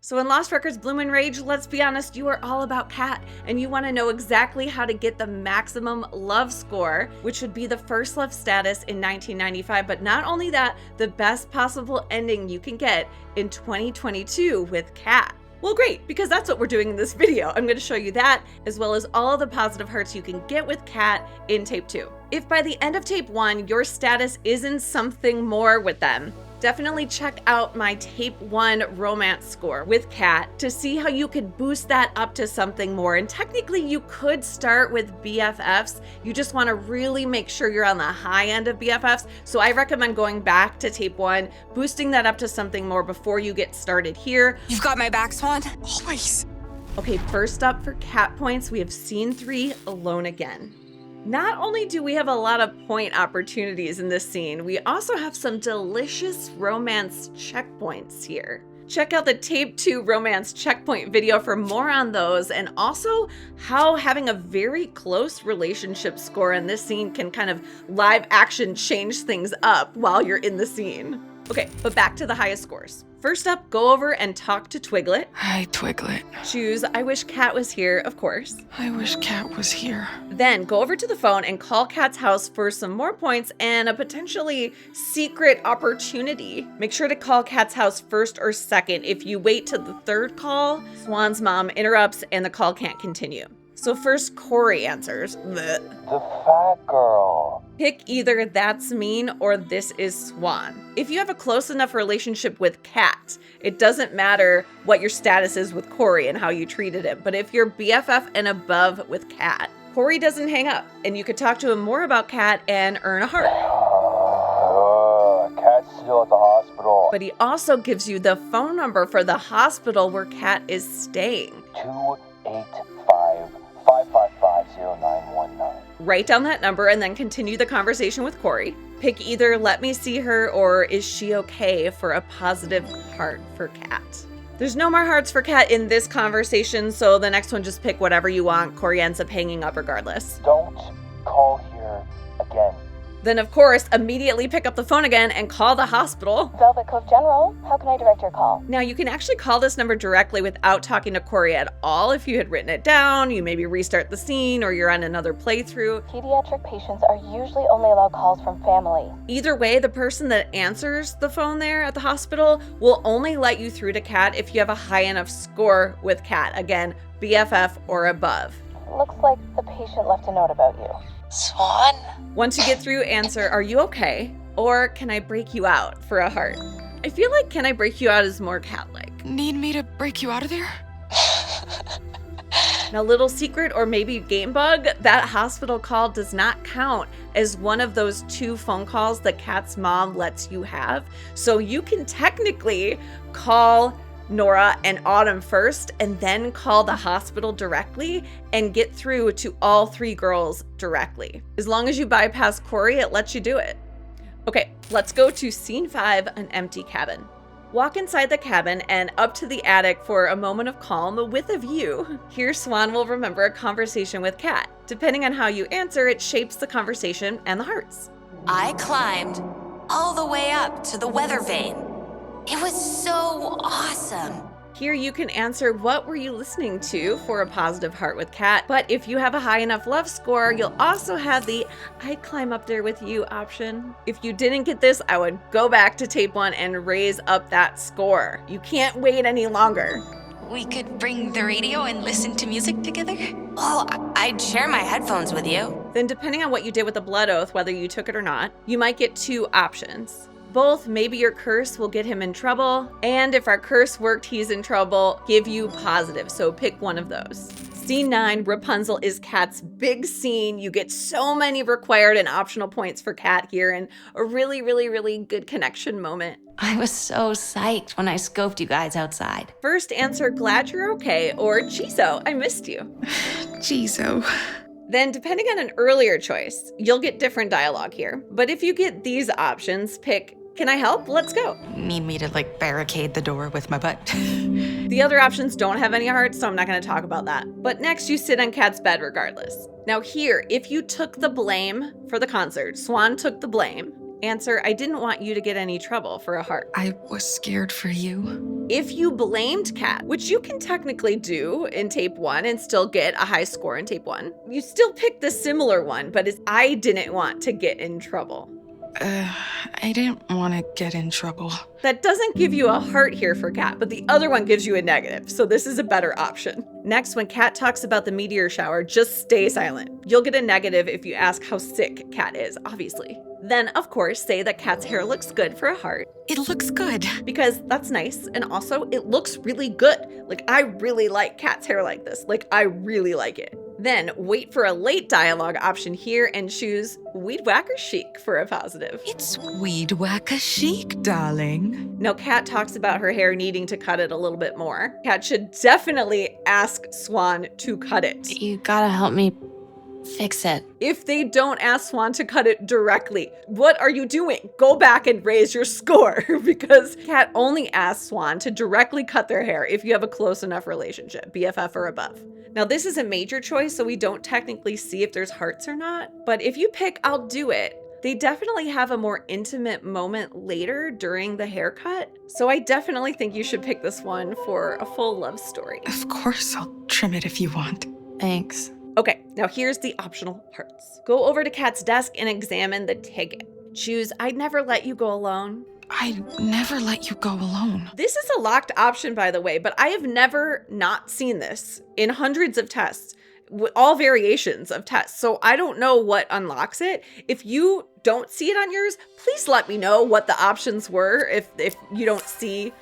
So in Lost Records Bloomin' Rage, let's be honest, you are all about Kat, and you want to know exactly how to get the maximum love score, which would be the first love status in 1995, but not only that, the best possible ending you can get in 2022 with Kat. Well, great, because that's what we're doing in this video. I'm going to show you that, as well as all of the positive hearts you can get with Kat in tape 2. If by the end of tape 1, your status isn't something more with them, definitely check out my tape 1 romance score with Kat to see how you could boost that up to something more. And technically you could start with BFFs. You just want to really make sure you're on the high end of BFFs. So I recommend going back to tape 1, boosting that up to something more before you get started here. You've got my back, Swan. Always. Okay, first up for Kat points, we have scene 3, Alone Again. Not only do we have a lot of point opportunities in this scene, we also have some delicious romance checkpoints here. Check out the tape 2 romance checkpoint video for more on those, and also how having a very close relationship score in this scene can kind of live action change things up while you're in the scene. Okay, but back to the highest scores. First up, go over and talk to Twiglet. Hi, Twiglet. Choose I wish Kat was here, of course. I wish Kat was here. Then go over to the phone and call Kat's house for some more points and a potentially secret opportunity. Make sure to call Kat's house first or second. If you wait to the third call, Swan's mom interrupts and the call can't continue. So first, Corey answers. The fat girl. Pick either that's mean or this is Swan. If you have a close enough relationship with Kat, it doesn't matter what your status is with Corey and how you treated him. But if you're BFF and above with Kat, Corey doesn't hang up, and you could talk to him more about Kat and earn a heart. Kat's still at the hospital. But he also gives you the phone number for the hospital where Kat is staying. 285-555-0919. Write down that number and then continue the conversation with Corey. Pick either let me see her or is she okay for a positive heart for Kat. There's no more hearts for Kat in this conversation, so the next one just pick whatever you want. Corey ends up hanging up regardless. Don't call here again. Then, of course, immediately pick up the phone again and call the hospital. Velvet Cove General, how can I direct your call? Now, you can actually call this number directly without talking to Corey at all. If you had written it down, you maybe restart the scene or you're on another playthrough. Pediatric patients are usually only allowed calls from family. Either way, the person that answers the phone there at the hospital will only let you through to Kat if you have a high enough score with Kat. Again, BFF or above. Looks like the patient left a note about you. Swan? Once you get through, answer, are you okay? Or can I break you out for a heart? I feel like can I break you out is more Cat-like. Need me to break you out of there? Now, little secret or maybe game bug, that hospital call does not count as one of those 2 phone calls that Kat's mom lets you have. So you can technically call Nora and Autumn first and then call the hospital directly and get through to all 3 girls directly. As long as you bypass Corey, it lets you do it. Okay, let's go to scene 5, an empty cabin. Walk inside the cabin and up to the attic for a moment of calm with a view. Here, Swan will remember a conversation with Kat. Depending on how you answer, it shapes the conversation and the hearts. I climbed all the way up to the weather vane. It was so awesome. Here you can answer what were you listening to for a positive heart with Kat, but if you have a high enough love score, you'll also have the I'd climb up there with you option. If you didn't get this, I would go back to tape 1 and raise up that score. You can't wait any longer. We could bring the radio and listen to music together? Oh, I'd share my headphones with you. Then depending on what you did with the blood oath, whether you took it or not, you might get 2 options. Both, maybe your curse will get him in trouble, and if our curse worked, he's in trouble, give you positive, so pick one of those. Scene 9, Rapunzel is Kat's big scene. You get so many required and optional points for Kat here, and a really, really, really good connection moment. I was so psyched when I scoped you guys outside. First answer, glad you're okay, or Chiso, I missed you. Chiso. Then, depending on an earlier choice, you'll get different dialogue here. But if you get these options, pick, can I help? Let's go. Need me to, barricade the door with my butt? The other options don't have any hearts, so I'm not going to talk about that. But next, you sit on Kat's bed regardless. Now here, if you took the blame for the concert, Swan took the blame, Answer, I didn't want you to get any trouble for a heart. I was scared for you. If you blamed Kat, which you can technically do in tape 1 and still get a high score in tape 1, you still pick the similar one, but it's I didn't want to get in trouble. I didn't want to get in trouble. That doesn't give you a heart here for Kat, but the other one gives you a negative, so this is a better option. Next, when Kat talks about the meteor shower, just stay silent. You'll get a negative if you ask how sick Kat is, obviously. Then, of course, say that Kat's hair looks good for a heart. It looks good. Because that's nice, and also it looks really good. Like, I really like Kat's hair like this. Like, I really like it. Then wait for a late dialogue option here and choose Weed Whacker Chic for a positive. It's weed whacker chic, darling. Now, Kat talks about her hair needing to cut it a little bit more. Kat should definitely ask Swan to cut it. You gotta help me fix it. If they don't ask Swan to cut it directly, what are you doing? Go back and raise your score because Kat only asks Swan to directly cut their hair if you have a close enough relationship, BFF or above. Now, this is a major choice, so we don't technically see if there's hearts or not, but if you pick I'll do it, they definitely have a more intimate moment later during the haircut. So I definitely think you should pick this one for a full love story. Of course, I'll trim it if you want. Thanks. Okay, now here's the optional parts. Go over to Kat's desk and examine the ticket. Choose I'd never let you go alone. I'd never let you go alone. This is a locked option, by the way, but I have never not seen this in hundreds of tests, all variations of tests. So I don't know what unlocks it. If you don't see it on yours, please let me know what the options were if you don't see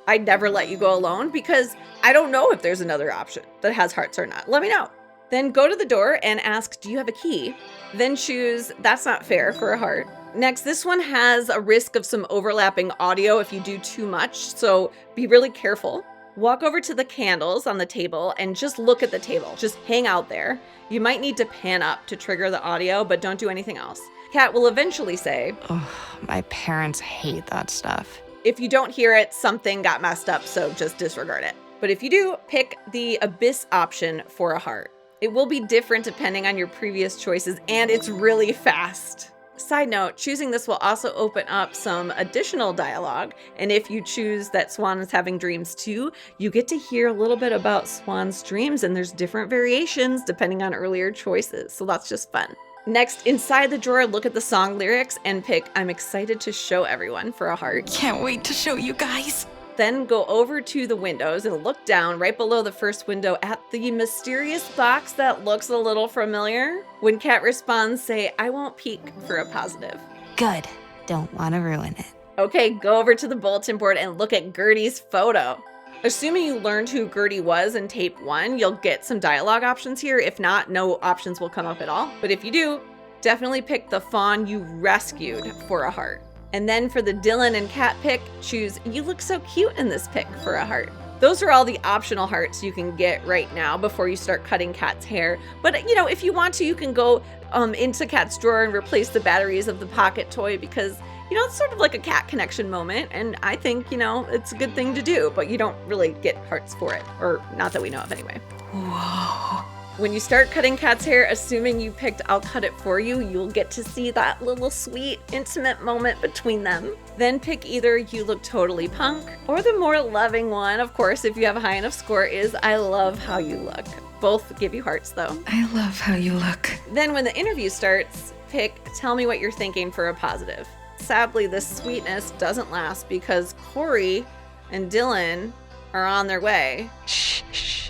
I'd never let you go alone, because I don't know if there's another option that has hearts or not. Let me know. Then go to the door and ask, do you have a key? Then choose that's not fair for a heart. Next, this one has a risk of some overlapping audio if you do too much, so be really careful. Walk over to the candles on the table and just look at the table. Just hang out there. You might need to pan up to trigger the audio, but don't do anything else. Kat will eventually say, Oh, my parents hate that stuff. if you don't hear it, something got messed up, so just disregard it. But if you do, pick the Abyss option for a heart. It will be different depending on your previous choices, and it's really fast. Side note, choosing this will also open up some additional dialogue, and if you choose that Swan is having dreams too, you get to hear a little bit about Swan's dreams, and there's different variations depending on earlier choices, so that's just fun. Next, inside the drawer, look at the song lyrics and pick I'm excited to show everyone for a heart. Can't wait to show you guys. Then go over to the windows and look down right below the first window at the mysterious box that looks a little familiar. When Kat responds, say, I won't peek for a positive. Good. Don't want to ruin it. Okay, go over to the bulletin board and look at Gertie's photo. Assuming you learned who Gertie was in tape 1, you'll get some dialogue options here. If not, no options will come up at all. But if you do, definitely pick the fawn you rescued for a heart. And then for the Dylan and Kat pick, choose you look so cute in this pick for a heart. Those are all the optional hearts you can get right now before you start cutting Kat's hair. But you know, if you want to, you can go into Kat's drawer and replace the batteries of the pocket toy because, you know, it's sort of like a Kat connection moment. And I think, you know, it's a good thing to do, but you don't really get hearts for it. Or not that we know of anyway. Whoa. When you start cutting Kat's hair, assuming you picked I'll cut it for you, you'll get to see that little sweet, intimate moment between them. Then pick either you look totally punk, or the more loving one, of course, if you have a high enough score, is I love how you look. Both give you hearts though. I love how you look. Then when the interview starts, pick tell me what you're thinking for a positive. Sadly, this sweetness doesn't last because Corey and Dylan are on their way. Shh, shh.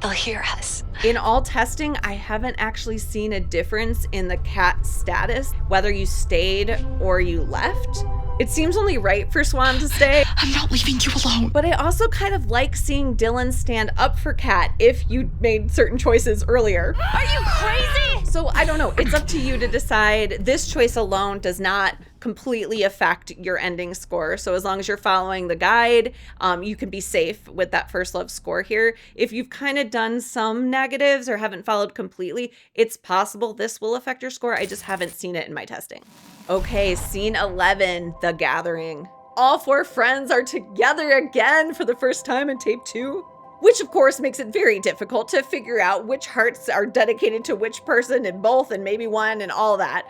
They'll hear us. In all testing, I haven't actually seen a difference in the Kat status, whether you stayed or you left. It seems only right for Swan to stay. I'm not leaving you alone. But I also kind of like seeing Dylan stand up for Kat if you made certain choices earlier. Are you crazy? So I don't know. It's up to you to decide. This choice alone does not completely affect your ending score. So as long as you're following the guide, you can be safe with that first love score here. If you've kind of done some negatives or haven't followed completely, it's possible this will affect your score. I just haven't seen it in my testing. Okay, scene 11, The Gathering. All 4 friends are together again for the first time in tape 2. Which of course makes it very difficult to figure out which hearts are dedicated to which person in both and maybe one and all that.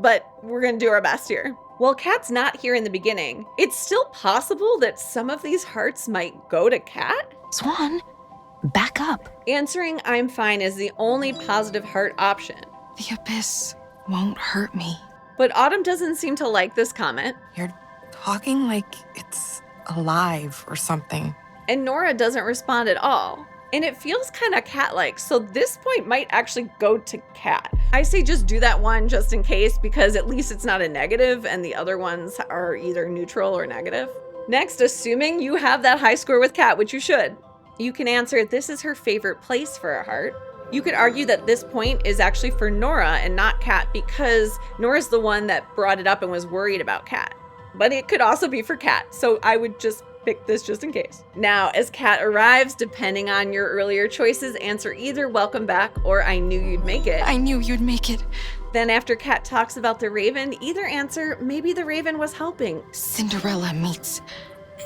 But we're gonna do our best here. While Kat's not here in the beginning, it's still possible that some of these hearts might go to Kat. Swan, back up. Answering I'm fine is the only positive heart option. The abyss won't hurt me. But Autumn doesn't seem to like this comment, You're talking like it's alive or something. and Nora doesn't respond at all. And it feels kind of cat-like, so this point might actually go to Kat. I say just do that one just in case, because at least it's not a negative and the other ones are either neutral or negative. Next, assuming you have that high score with Kat, which you should, you can answer this is her favorite place for a heart. You could argue that this point is actually for Nora and not Kat, because Nora's the one that brought it up and was worried about Kat. But it could also be for Kat, so I would just pick this just in case. Now, as Kat arrives, depending on your earlier choices, answer either welcome back or I knew you'd make it. I knew you'd make it. Then after Kat talks about the raven, either answer maybe the raven was helping, Cinderella meets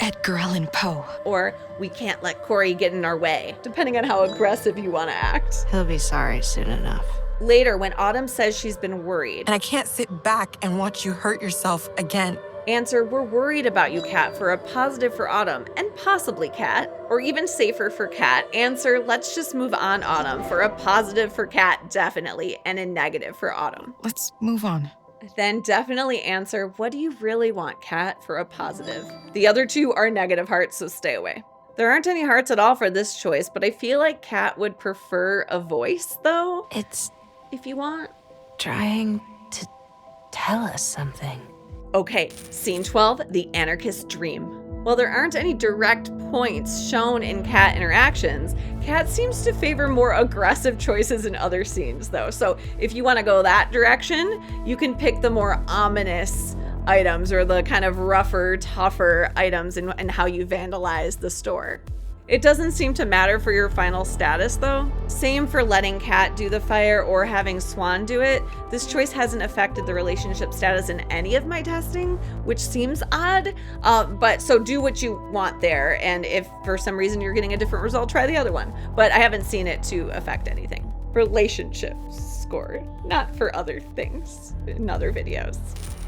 Edgar Allan Poe. or we can't let Corey get in our way, depending on how aggressive you want to act. He'll be sorry soon enough. Later, when Autumn says she's been worried, And I can't sit back and watch you hurt yourself again. answer we're worried about you, Kat, for a positive for Autumn, and possibly Kat, or even safer for Kat, answer let's just move on, Autumn, for a positive for Kat, definitely, and a negative for Autumn. Let's move on. Then definitely answer what do you really want, Kat, for a positive. The other two are negative hearts, so stay away. There aren't any hearts at all for this choice, but I feel like Kat would prefer a voice, though, It's if you want. trying to tell us something. Okay, scene 12, the anarchist dream. While there aren't any direct points shown in Kat interactions, Kat seems to favor more aggressive choices in other scenes though. So if you want to go that direction, you can pick the more ominous items or the kind of rougher, tougher items and how you vandalize the store. It doesn't seem to matter for your final status though. Same for letting Kat do the fire or having Swan do it. This choice hasn't affected the relationship status in any of my testing, which seems odd. But so do what you want there. And if for some reason you're getting a different result, try the other one. But I haven't seen it to affect anything. Relationship score, not for other things in other videos.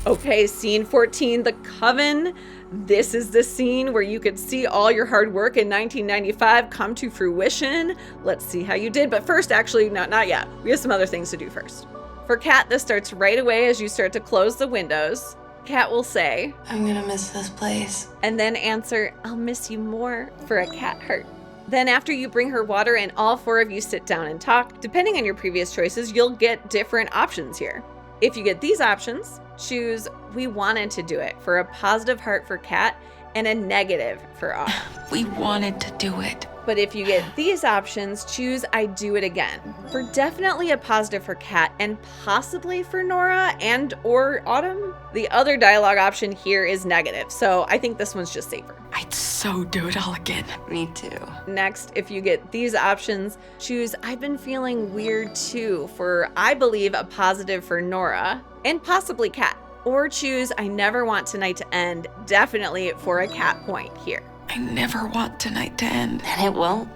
Okay, scene 14, the Coven. This is the scene where you could see all your hard work in 1995 come to fruition. Let's see how you did. But first, actually, not yet. We have some other things to do first. For Kat, this starts right away as you start to close the windows. Kat will say, I'm gonna miss this place. and then answer, I'll miss you more for a cat heart. Then after you bring her water and all four of you sit down and talk, depending on your previous choices, you'll get different options here. If you get these options, choose we wanted to do it for a positive heart for Kat and a negative for Autumn. We wanted to do it. But if you get these options, choose I do it again for definitely a positive for Kat and possibly for Nora and or Autumn. The other dialogue option here is negative, so I think this one's just safer. I'd so do it all again. Me too. Next, if you get these options, choose I've been feeling weird too for I believe a positive for Nora and possibly Kat. Or choose I never want tonight to end, definitely for a Kat point here. I never want tonight to end. And it won't.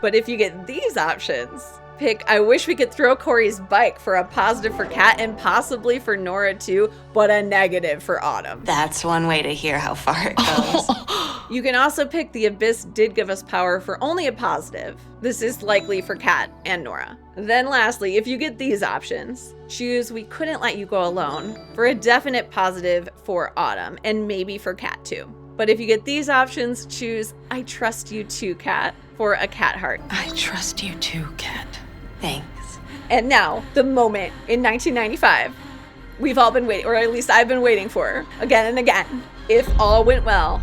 But if you get these options, pick I wish we could throw Corey's bike for a positive for Kat and possibly for Nora too, but a negative for Autumn. That's one way to hear how far it goes. You can also pick the abyss did give us power for only a positive. This is likely for Kat and Nora. Then lastly, if you get these options, choose we couldn't let you go alone for a definite positive for Autumn and maybe for Kat too. But if you get these options, choose I trust you too, Kat, for a Kat heart. I trust you too, Kat. Thanks. And now, the moment in 1995 we've all been waiting, or at least I've been waiting for again and again. If all went well,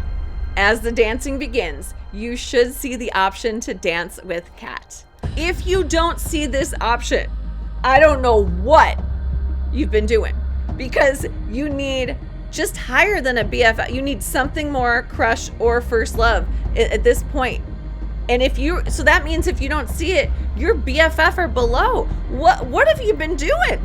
as the dancing begins, you should see the option to dance with Kat. If you don't see this option, I don't know what you've been doing, because you need just higher than a BFF. You need something more crush or first love at this point. And so that means if you don't see it, your BFF are below. What have you been doing?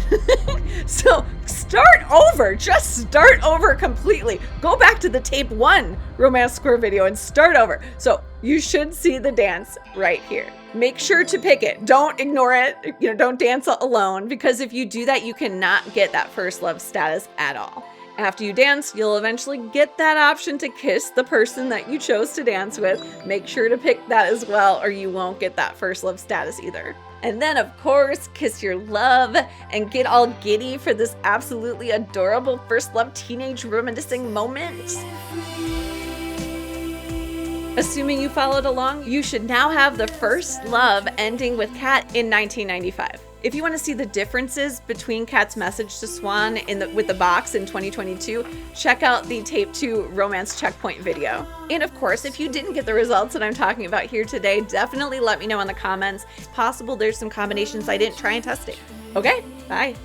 So start over, just start over completely. Go back to the tape 1 romance score video and start over. So you should see the dance right here. Make sure to pick it. Don't ignore it. Don't dance alone, because if you do that, you cannot get that first love status at all. After you dance, you'll eventually get that option to kiss the person that you chose to dance with. Make sure to pick that as well, or you won't get that first love status either. And then, of course, kiss your love and get all giddy for this absolutely adorable first love teenage reminiscing moment. Assuming you followed along, you should now have the first love ending with Kat in 1995. If you want to see the differences between Kat's message to Swan with the box in 2022, check out the Tape 2 Romance Checkpoint video. And of course, if you didn't get the results that I'm talking about here today, definitely let me know in the comments. It's possible there's some combinations I didn't try and testing. Okay, bye.